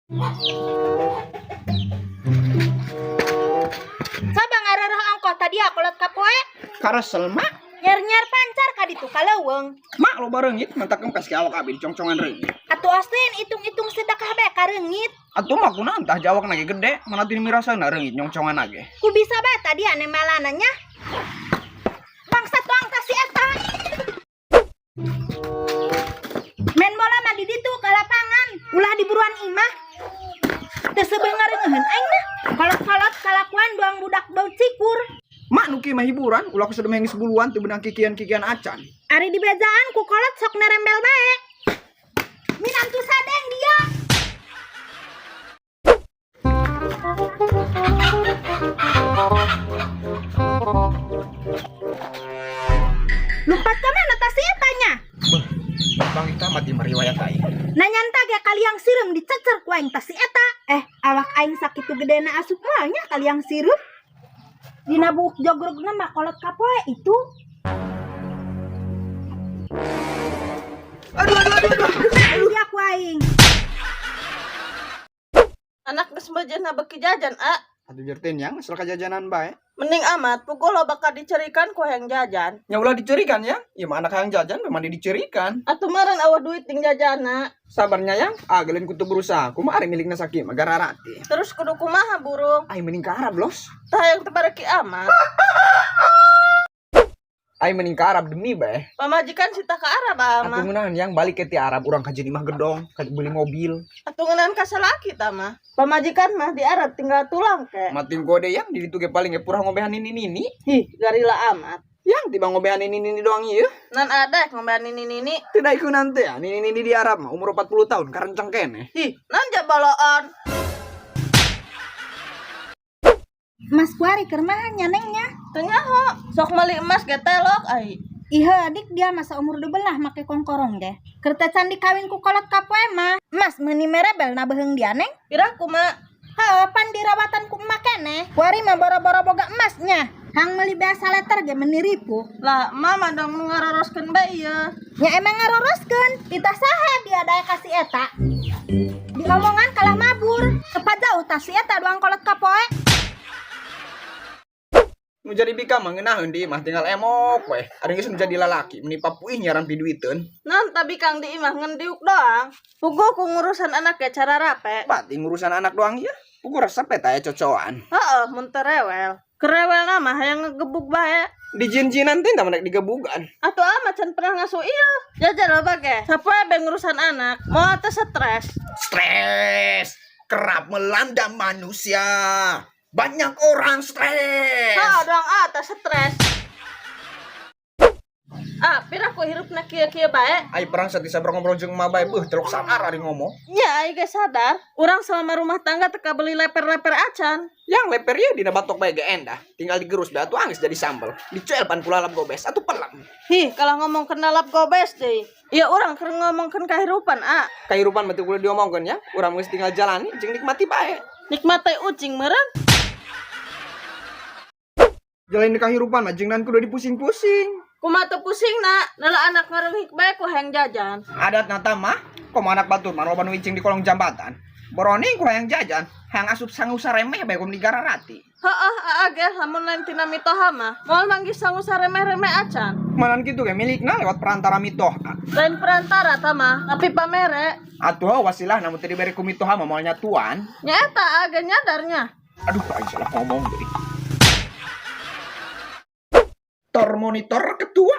Coba ngararah angkot tadi aku liat kapoe. Karesel mak. Nyar-nyar pancar ka ditu kaleuweung. Mak lo bareungit mantak engkas ke awak abi dicongcongan reungit. Atuh Austin hitung-hitung sedekah bae ka reungit. Atuh mah kunaon tah jawak nage gede, mana teu mirasana reungit nyongcongan age. Ku bisa bae tadi ane malananya. Bangsa tuang ka si eta. Main bola mah di ditu ka lapangan. Ulah diburuan imah. Teu sebeungareungeun aing mah. Kolot-kolot kalakuan doang budak bau cikur. Mak nuki mah hiburan, ulah kusedem hengis buluan teu beunang kikian-kikian acan. Ari di bejaan ku kolot sok nerembel bae. Minantu sadeng dia. Lupa kemana tasi etanya? Bang kita mati meriwayat aing. Nanyanta ge kaliang sireum dicecer ku aing tasi eta. Awak aing sakitu gedena asup moal nya kaliang sireum. Dina buuk jogrogna mah kolot kapoe itu. Aduh. Iya ku aing. Anak geus beujeuhna beki jajan, Atuh jertin yang asal kajajanan bae. Mending amat pukul lo bakal dicerikan ku hayang jajan. Nya ulah dicerikan ya. Ieu mah anak hayang jajan memang dicerikan. Atuh meureun awa duit ting jajana. Sabarnya yang, geuleun kudu berusaha. Kumaha ari milikna sakieu mah gararati. Terus kudu kumaha burung? Aing mending ka Arab, Los. Tah hayang teu bareki amat. Aing mending ka Arab demi bae. Pamajikan sita ka Arab Atuh mah. ngeunaan yang balik ke ti Arab urang kajeun imah gedong, ka beli mobil. Atuh ngeunaan ka salaki tah mah. Pamajikan mah di Arab tinggal tulang ke. Mating gode yang di ditu ge paling ge purah ngobehan ini. Hih, garila amat. Yang tiba ngobehan ini doang ieu. Nan ada ngombean ini. Teu da ikut nanti ya. Ini di Arab mah umur 40 tahun karenceng kene. Hih, nan jabaloan. Mas kuari keur mahanya nengnya. Teu nyaho. Sok meuli emas ge telok ai. Iha adik dia masa umur 12 make kongkorong deh. Kerta candi kawin ku kolot kapoe mah. Mas meuni merebel na beheung dia neng. Pira kumaha? Pan dirawatan ku emak keneh. Kuari mah boro-boro boga emasnya. Hang meuli biasa letter ge meniripu. Lah, mama dong nu ngaroroskeun bae ieu. Nya emang ngaroroskeun. Kita saha dia daya kasih eta. Di omongan kalah mabur. Tepat jauh tas si eta doang kolot kapoe. Nu jadi bika mah ngeunaheun di imah tinggal emok we. Ari geus menjadi lalaki menipa puih nyaran piduiteun. Non tapi Kang di imah ngendiuk doang. Puguh ku ngurusan anak ge cara rape. Bati ngurusan anak doang ieu. Pugu resep eta aya cocoan. Heeh, mun teu rewel. Kerewel mah hayang ngegebuk bae. Di jin-jinan teh da menek digebugan. Atuh amat can pernah ngasuh ieu. Jajan lo bage. Sapoe be ngurusan anak, moal teu stres. Stres kerap melanda manusia. Banyak orang stres. Doang teu stres. Pira ku hirupna kieu-kieu bae. Ai perang satisa ngobrol jeung emak bae beuh telok sadar ari ngomong. Nya ai ge sadar, urang selama rumah tangga teka beli leper-leper acan. Yang leper ieu dina batok bae ge endah. Tinggal digerus bae atuh angis jadi sambel. Dicuel pan pula lap gobes atuh pelem. Hih, kalau ngomong kena lap gobes deui. Ieu urang keur ngomongkeun kahirupan, Kahirupan mah teu kudu diomongkeun ya. Urang geus tinggal jalani jeung nikmati bae. Nikmat teh ucing meureun. Jalani kahirupan mah jeung nan kudu dipusing-pusing. Kumaha teu pusingna, nala anak ngareuhik bae ku hayang jajan. Adat nata mah, komo anak batur mah loba nu icing di kolong jambatan. Boroni ku hayang jajan, hayang asup sangu saremeh bae kum digararati. Heeh, ge lamun lain tina mitoha mah, moal manggih sangu saremeh-remeh acan. Manan kitu ge milikna lewat perantara mitoha. Lain perantara tah mah, tapi pamere. Atuh wasilah namun teu dibere ku mitoha mah moal nyatuan. Nya eta ge nyadarnya. Aduh, aing salah ngomong deui. Monitor ketua,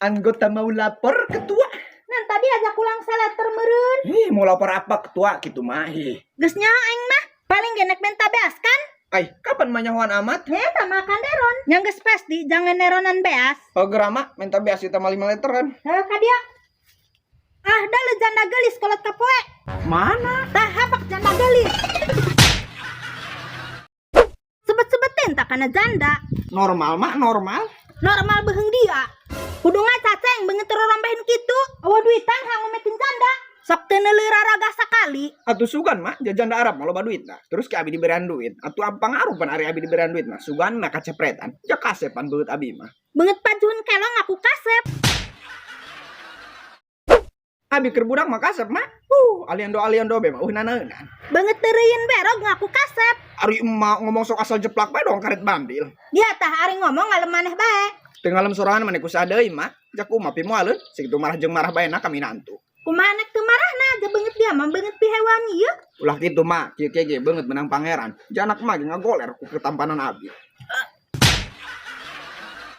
anggota mau lapor ketua. Nan tadi aja pulang seleter meureun. Mau lapor apa ketua gitu mah. Geus nyaho aing mah. Paling genek benta beas kan? Ai, kapan manyahoan amat? Eta makan deron. Yang geus pasti jangan neronan beas. Gerama minta beas kita mah 5 liter kan. Ka dia. Da lu janda gelis kolot kapoe. Mana? Tah hapak janda gelis. Sebet-sebetin tak kana janda. Normal mah normal. Normal beheung dia. Kudu ngacaceng beungeut rorombehin kitu. Awa duitan hang ngumetin janda. Sok teu neuleuh raraga sakali. Atuh sugan mah jajan da Arab mah loba duit nah. Terus ke abi diberian duit. Atuh apa ngaruh pan ari abi diberian duit mah. Sugan mah kacepretan. Ja kasepan beut abi mah. Beungeut pajuhun kelong aku kasep. Abi keur budak mah kasep mah. Alian do be mah nanaeunan. Banget teureun berog ngaku kasep. Ari emak ngomong sok asal jeplak bae dong karet bambil. Dia tah ari ngomong ngalem maneh bae. Teu ngalem sorangan maneh ku sadeui mah. Jak kumaha pi moaleun sakitu marah jeung marah bae na kami nantu. Kumaha anak teu marahna aja banget dia mah banget pi hewan ieu. Ulah kitu mah kieu ge beungeut menang pangeran. Janak mah ge ngagoler ku ketampanan abi.